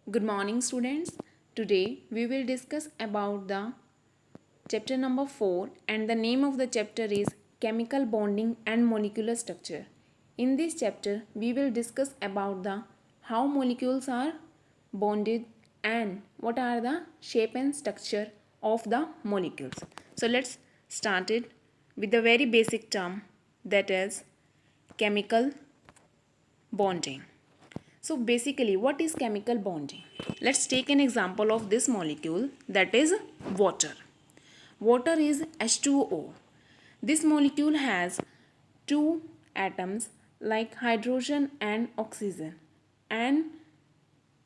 Good morning students. Today we will discuss about the chapter number 4 and the name of the chapter is chemical bonding and molecular structure. In this chapter we will discuss about the how molecules are bonded and what are the shape and structure of the molecules. So let's start it with the very basic term that is chemical bonding. So basically, what is chemical bonding? Let's take an example of this molecule, that is water. Water is H2O. This molecule has two atoms like hydrogen and oxygen, and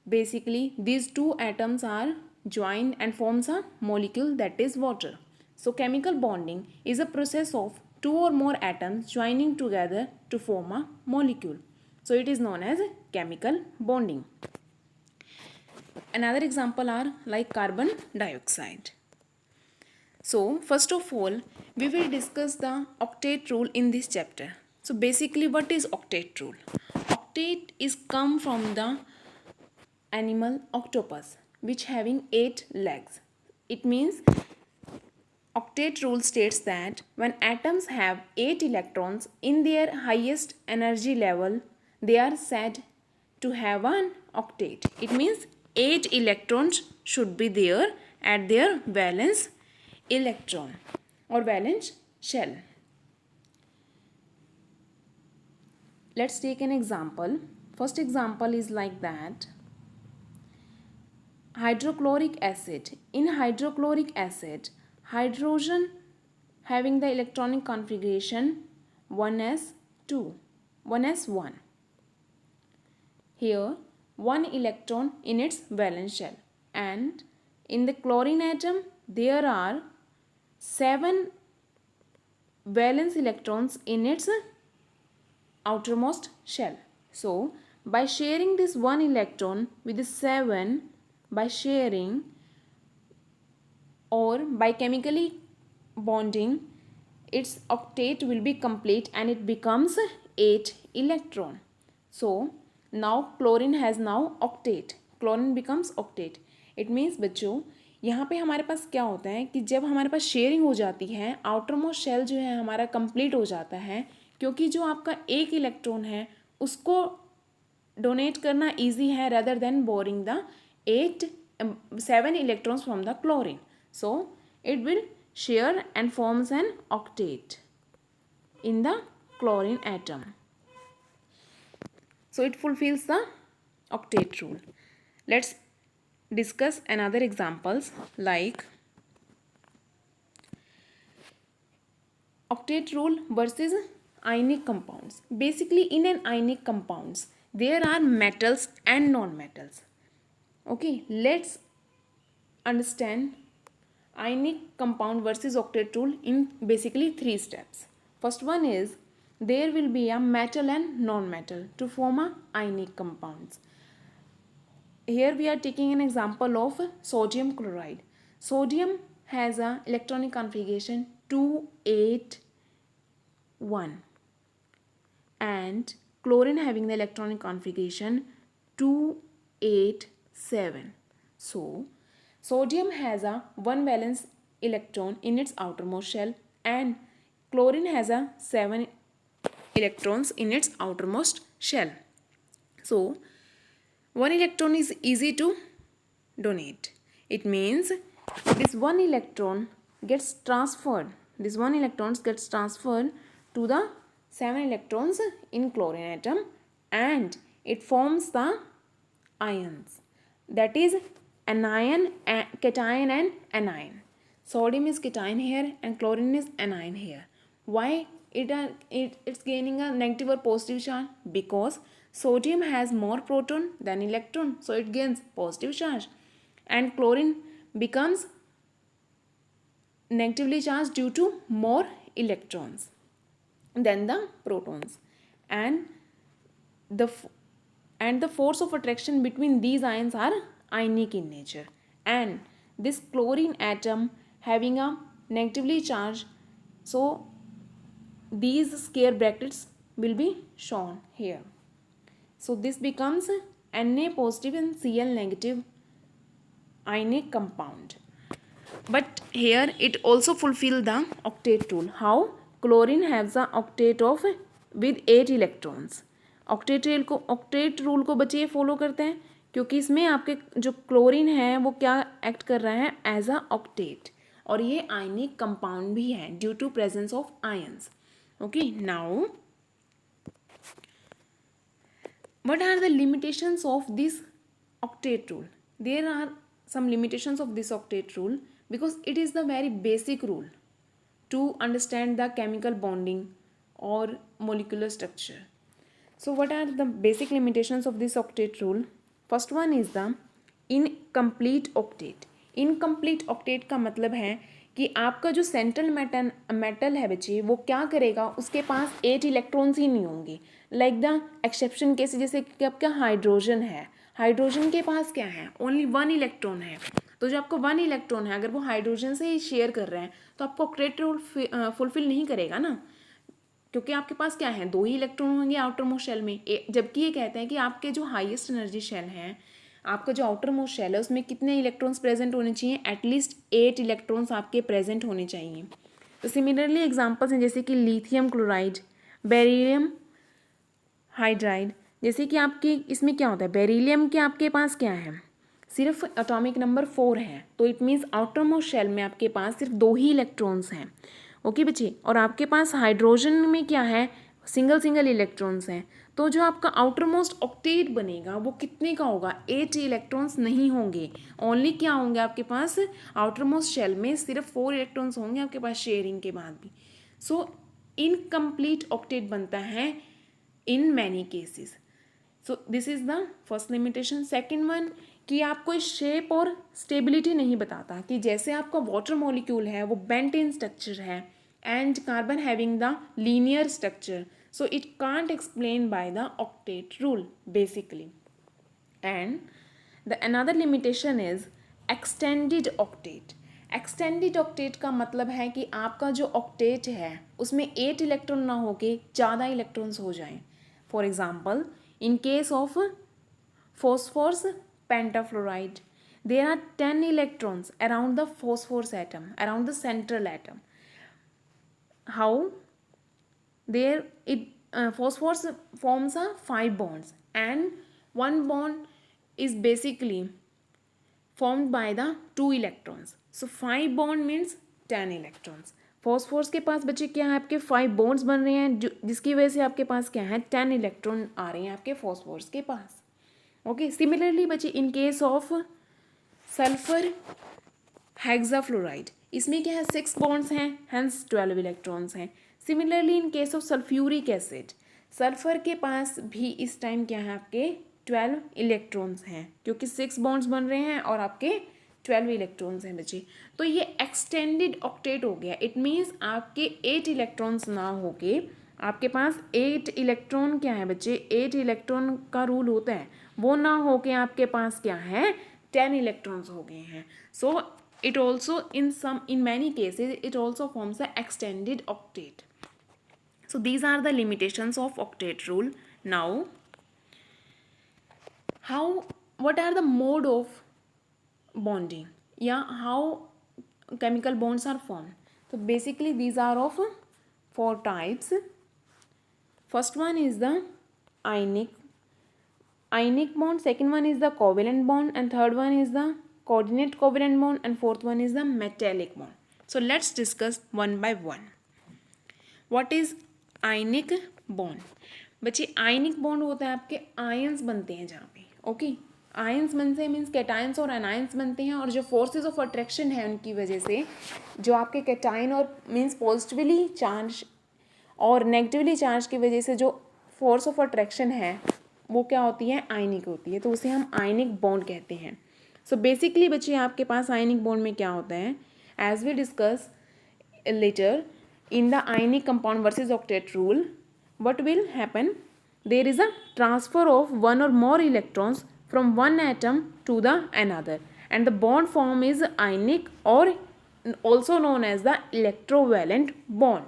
basically these two atoms are joined and forms a molecule, that is water. So chemical bonding is a process of two or more atoms joining together to form a molecule. So it is known as chemical bonding. Another example are like carbon dioxide. So first of all, we will discuss the octet rule in this chapter. So basically, what is octet rule? Octet is come from the animal octopus, which having 8 legs. It means octet rule states that when atoms have 8 electrons in their highest energy level, they are said to have an octet. It means 8 electrons should be there at their valence electron or valence shell. Let's take an example. First example is like that. Hydrochloric acid. In hydrochloric acid, hydrogen having the electronic configuration 1s2, 1s1. Here, one electron in its valence shell, and in the chlorine atom there are 7 valence electrons in its outermost shell. So, by sharing this one electron with the 7, by sharing or by chemically bonding, its octet will be complete and it becomes 8 electron. So, now chlorine has now octet. Chlorine becomes octet. It means बच्चों यहाँ पे हमारे पास क्या होता है कि जब हमारे पास शेयरिंग हो जाती है, आउटर मोस्ट शेल जो है हमारा कंप्लीट हो जाता है, क्योंकि जो आपका एक इलेक्ट्रॉन है उसको डोनेट करना इजी है rather than boring the 7 electrons from the chlorine. So it will share and forms an octet in the chlorine atom. So it fulfills the octet rule. Let's discuss another examples like octet rule versus ionic compounds. Basically, in an ionic compounds, there are metals and non-metals. Okay, let's understand ionic compound versus octet rule in basically 3 steps. First one is there will be a metal and non-metal to form a ionic compounds. Here we are taking an example of sodium chloride. Sodium has a electronic configuration 281 and chlorine having the electronic configuration 287. So sodium has a 1 valence electron in its outermost shell and chlorine has a 7 electrons in its outermost shell. So 1 electron is easy to donate. It means this 1 electron gets transferred. This 1 electrons gets transferred to the 7 electrons in chlorine atom and it forms the ions. That is anion, cation and anion. Sodium is cation here and chlorine is anion here. Why it's gaining a negative or positive charge? Because sodium has more proton than electron, so it gains positive charge, and chlorine becomes negatively charged due to more electrons than the protons, and the force of attraction between these ions are ionic in nature, and this chlorine atom having a negatively charged, so these square brackets will be shown here. So this becomes Na positive and Cl negative ionic compound. But here it also fulfill the octet rule. How? Chlorine has a octet of with 8 electrons. Octet rule को बच्चे follow करते हैं क्योंकि इसमें आपके जो chlorine है वो क्या एक्ट कर रहा है एज अ ऑक्टेट, और ये आयनिक कंपाउंड भी है due to presence of ions. Okay, now what are the limitations of this octet rule? There are some limitations of this octet rule because it is the very basic rule to understand the chemical bonding or molecular structure. So what are the basic limitations of this octet rule? First one is the incomplete octet. Incomplete octet का मतलब है कि आपका जो central metal है बच्चे वो क्या करेगा, उसके पास 8 इलेक्ट्रॉन्स ही नहीं होंगे. लाइक द एक्सेप्शन केस, जैसे कि आपका हाइड्रोजन है, हाइड्रोजन के पास क्या है, ओनली 1 इलेक्ट्रॉन है. तो जो आपको 1 इलेक्ट्रॉन है अगर वो हाइड्रोजन से ही शेयर कर रहे हैं तो आपको ऑक्टेट रूल फुलफिल नहीं करेगा ना, क्योंकि आपके पास क्या है, 2 ही इलेक्ट्रॉन होंगे आउटर मोस्ट शेल में. जबकि ये कहते हैं कि आपके जो हाईएस्ट एनर्जी शेल है, आपका जो आउटर मोस्ट शेल है उसमें कितने इलेक्ट्रॉन्स प्रेजेंट होने चाहिए, एटलीस्ट 8 इलेक्ट्रॉन्स आपके प्रेजेंट होने चाहिए. तो सिमिलरली एग्जांपल्स हैं जैसे कि लिथियम क्लोराइड, बेरिलियम हाइड्राइड. जैसे कि आपके इसमें क्या होता है, बेरिलियम के आपके पास क्या है, सिर्फ एटॉमिक नंबर 4 है, तो it means outermost shell में आपके पास सिर्फ 2 ही इलेक्ट्रॉन्स हैं. ओके बच्चे, और आपके पास हाइड्रोजन में क्या है, सिंगल इलेक्ट्रॉन्स हैं. तो जो आपका आउटर मोस्ट ऑक्टेट बनेगा वो कितने का होगा, 8 इलेक्ट्रॉन्स नहीं होंगे. ओनली क्या होंगे आपके पास, आउटर मोस्ट शेल में सिर्फ 4 इलेक्ट्रॉन्स होंगे आपके पास शेयरिंग के बाद भी. सो इनकम्प्लीट ऑक्टेट बनता है in many cases. So this is the first limitation. Second one कि आपको शेप और स्टेबिलिटी नहीं बताता, कि जैसे आपका वाटर मॉलिक्यूल है वो बेंट इन स्ट्रक्चर है and carbon having the linear structure, so it can't explain by the octet rule basically. And the another limitation is extended octet. extended octet का मतलब है कि आपका जो octet है उसमें 8 इलेक्ट्रॉन ना होके ज़्यादा इलेक्ट्रॉन्स हो जाएं. For example in case of phosphorus pentafluoride there are 10 electrons around the phosphorus atom, around the central atom. How? There it phosphorus forms a 5 bonds and one bond is basically formed by the 2 electrons. So 5 bond means 10 electrons. Phosphorus के पास बच्चे क्या है, आपके 5 bonds बन रहे हैं जिसकी वजह से आपके पास क्या है, 10 इलेक्ट्रॉन आ रहे हैं आपके फॉस्फोरस के पास. ओके, सिमिलरली बच्चे in case of sulphur hexafluoride इसमें क्या है, 6 बॉन्ड्स हैं, हेंस 12 इलेक्ट्रॉन्स हैं. Similarly in case of sulphuric acid, sulphur के पास भी इस टाइम क्या है, आपके 12 इलेक्ट्रॉन्स हैं क्योंकि 6 बॉन्ड्स बन रहे हैं और आपके 12 इलेक्ट्रॉन्स हैं बच्चे. तो ये एक्सटेंडेड ऑक्टेट हो गया. इट मीन्स आपके 8 इलेक्ट्रॉन्स ना होके आपके पास 8 इलेक्ट्रॉन क्या है बच्चे, 8 इलेक्ट्रॉन का रूल होता है, वो ना होके आपके पास क्या है, 10 इलेक्ट्रॉन्स हो गए हैं. सो it also in many cases it also forms an extended octet. So these are the limitations of octet rule. Now what are the mode of bonding, how chemical bonds are formed? So basically these are of 4 types. First one is the ionic bond, second one is the covalent bond, and third one is the coordinate covalent bond, and fourth one is the metallic bond. So let's discuss one by one. What is ionic bond? बच्चे ionic bond होता है आपके ions बनते हैं जहाँ पे. Okay, ions बनते हैं मीन्स कैटायंस और एनायंस बनते हैं, और जो फोर्सेस ऑफ अट्रैक्शन है उनकी वजह से जो आपके कैटायन और मीन्स पॉजिटिवली चार्ज और नेगेटिवली चार्ज की वजह से जो फोर्स ऑफ अट्रैक्शन है वो क्या होती है, आयनिक होती है. तो उसे हम आयनिक बॉन्ड कहते हैं. सो बेसिकली बच्चे आपके पास आयनिक बॉन्ड में क्या होता है, as we discuss later in the ionic compound versus octet rule, what will happen, there is a transfer of one or more electrons from one atom to the another, and the bond form is ionic or also known as the electrovalent bond.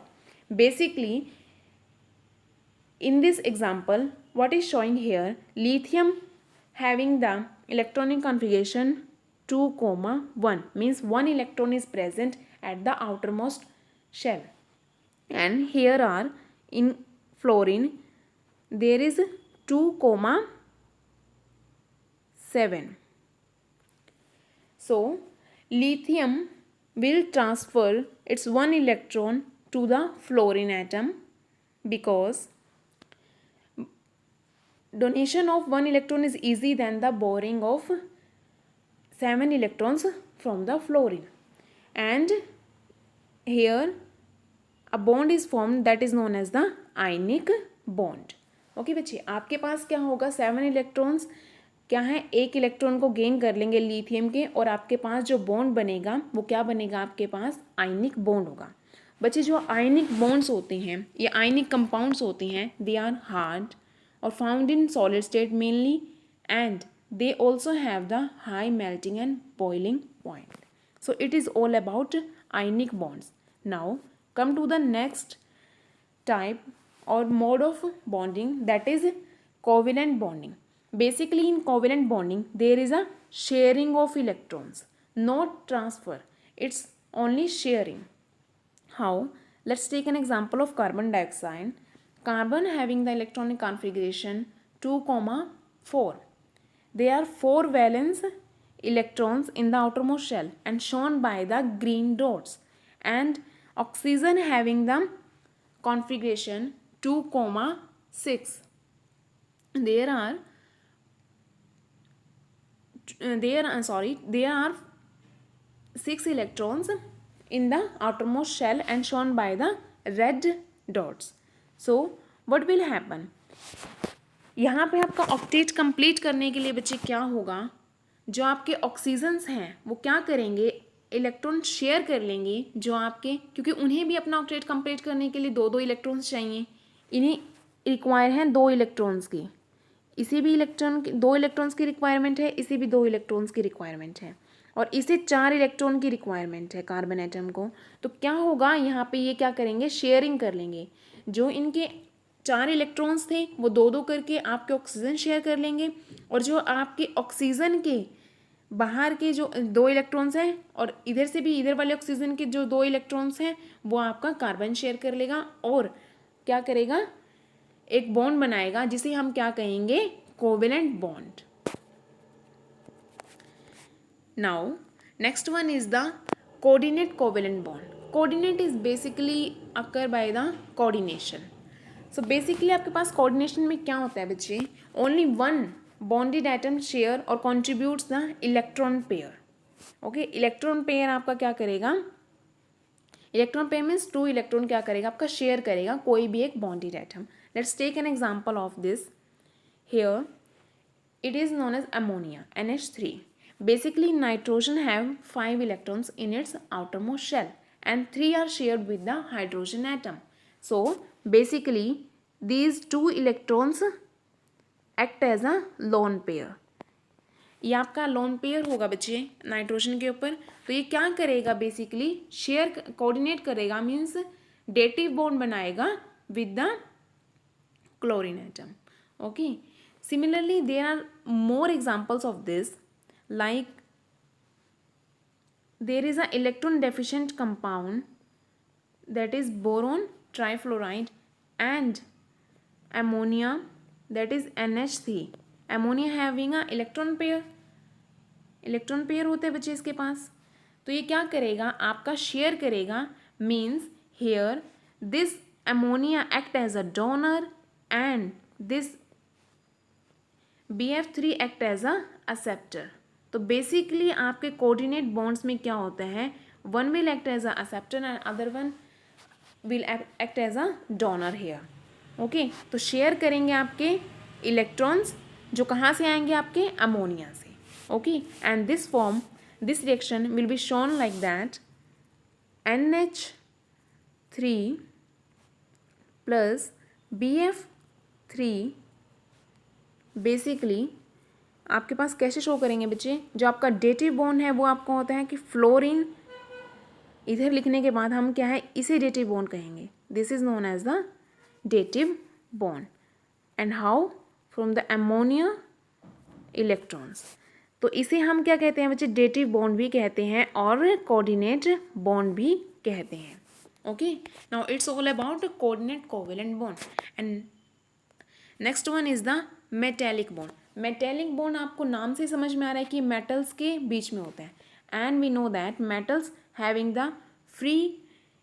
Basically in this example what is showing here, lithium having the electronic configuration 2,1 means one electron is present at the outermost shell. And here are in fluorine there is 2,7. So lithium will transfer its one electron to the fluorine atom because donation of one electron is easy than the borrowing of 7 electrons from the fluorine. And here a bond is formed that is known as the ionic bond. Okay बच्चे, आपके पास क्या होगा, 7 electrons क्या है, एक electron को gain कर लेंगे लिथियम के, और आपके पास जो बॉन्ड बनेगा वो क्या बनेगा, आपके पास आयनिक बॉन्ड होगा. बच्चे जो आयनिक बॉन्ड्स होते हैं या आयनिक कंपाउंड्स होते हैं दे आर हार्ड और found in solid state mainly and they also have the high melting and boiling point. So it is all about ionic bonds. Now come to the next type or mode of bonding, that is covalent bonding. Basically in covalent bonding there is a sharing of electrons, not transfer, it's only sharing. How? Let's take an example of carbon dioxide. Carbon having the electronic configuration 2,4. There are 4 valence electrons in the outermost shell and shown by the green dots. And oxygen having the configuration 2,6. There are 6 electrons in the outermost shell and shown by the red dots. So what will happen? यहाँ पे आपका octet complete करने के लिए बच्चे क्या होगा, जो आपके ऑक्सीजन्स हैं वो क्या करेंगे, इलेक्ट्रॉन शेयर कर लेंगे जो आपके, क्योंकि उन्हें भी अपना ऑक्टेट कंप्लीट करने के लिए 2 इलेक्ट्रॉन्स चाहिए. इन्हें रिक्वायर हैं 2 इलेक्ट्रॉन्स की, इसे भी 2 इलेक्ट्रॉन्स की रिक्वायरमेंट है, इसे भी 2 इलेक्ट्रॉन्स की रिक्वायरमेंट है, और इसे 4 इलेक्ट्रॉन की रिक्वायरमेंट है कार्बन एटम को. तो क्या होगा, यहाँ पे ये क्या करेंगे, शेयरिंग कर लेंगे. जो इनके 4 इलेक्ट्रॉन्स थे वो 2 करके आपके ऑक्सीजन शेयर कर लेंगे, और जो आपके ऑक्सीजन के बाहर के जो 2 इलेक्ट्रॉन्स हैं और इधर से भी इधर वाले ऑक्सीजन के जो 2 इलेक्ट्रॉन्स हैं वो आपका कार्बन शेयर कर लेगा, और क्या करेगा, एक बॉन्ड बनाएगा जिसे हम क्या कहेंगे, covalent bond. Now next one is the coordinate covalent bond. Coordinate is basically occur by the coordination. So basically आपके पास कोऑर्डिनेशन में क्या होता है बच्चे, only one bonded atom share और contributes the electron pair. Okay, electron pair आपका क्या करेगा, इलेक्ट्रॉन पेयर मीन्स 2 इलेक्ट्रॉन क्या करेगा, आपका शेयर करेगा कोई भी एक bonded atom. Let's take an example of this. Here it is known as ammonia NH3. Basically nitrogen have 5 electrons in its outermost shell and 3 are shared with the hydrogen atom. So basically these 2 electrons act as a lone pair. ये आपका lone pair होगा बच्चे nitrogen के ऊपर. तो ये क्या करेगा, बेसिकली शेयर कोऑर्डिनेट करेगा, मीन्स डेटिव बॉन्ड बनाएगा with the chlorine atom. Okay, similarly there are more examples of this, like there is a electron deficient compound that is boron trifluoride and ammonia that is NH3. ammonia having a electron pair होते हैं बच्चे इसके पास. तो ये क्या करेगा, आपका share करेगा, means here this ammonia act as a donor and this BF3 act as a acceptor. तो बेसिकली आपके कोऑर्डिनेट बॉन्ड्स में क्या होता है, one will act as a acceptor and other one will act as a donor here. Okay, तो share करेंगे आपके electrons जो कहाँ से आएंगे, आपके अमोनिया से. Okay, and this reaction will be shown like that NH3 plus BF3 basically आपके पास कैसे शो करेंगे बच्चे, जो आपका डेटिव बॉन्ड है वो आपको होता है कि फ्लोरीन, इधर लिखने के बाद हम क्या है, इसे डेटिव बॉन्ड कहेंगे. This is known as the dative bond. And how, from the ammonia electrons. तो इसे हम क्या कहते हैं बच्चे, डेटिव बॉन्ड भी कहते हैं और कोऑर्डिनेट बॉन्ड भी कहते हैं। Okay, now it's all about coordinate covalent bond. And next one is the metallic bond. Metallic bond आपको नाम से समझ में आ रहा है कि मेटल्स के बीच में होता है। And we know that metals having the free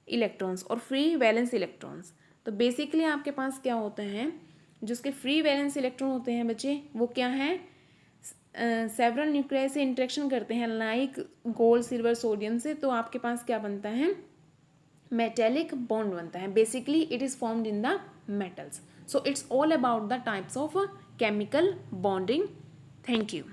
electrons और फ्री वैलेंस इलेक्ट्रॉन्स। तो बेसिकली आपके पास क्या होता है, जो उसके फ्री वैलेंस इलेक्ट्रॉन होते हैं बच्चे, वो क्या है, सेवरल न्यूक्लियाई से इंटरेक्शन करते हैं लाइक गोल्ड सिल्वर सोडियम से। तो आपके पास क्या बनता है, मेटेलिक बॉन्ड बनता है। Basically it is formed in the metals. So it's all about the types of chemical bonding. Thank you.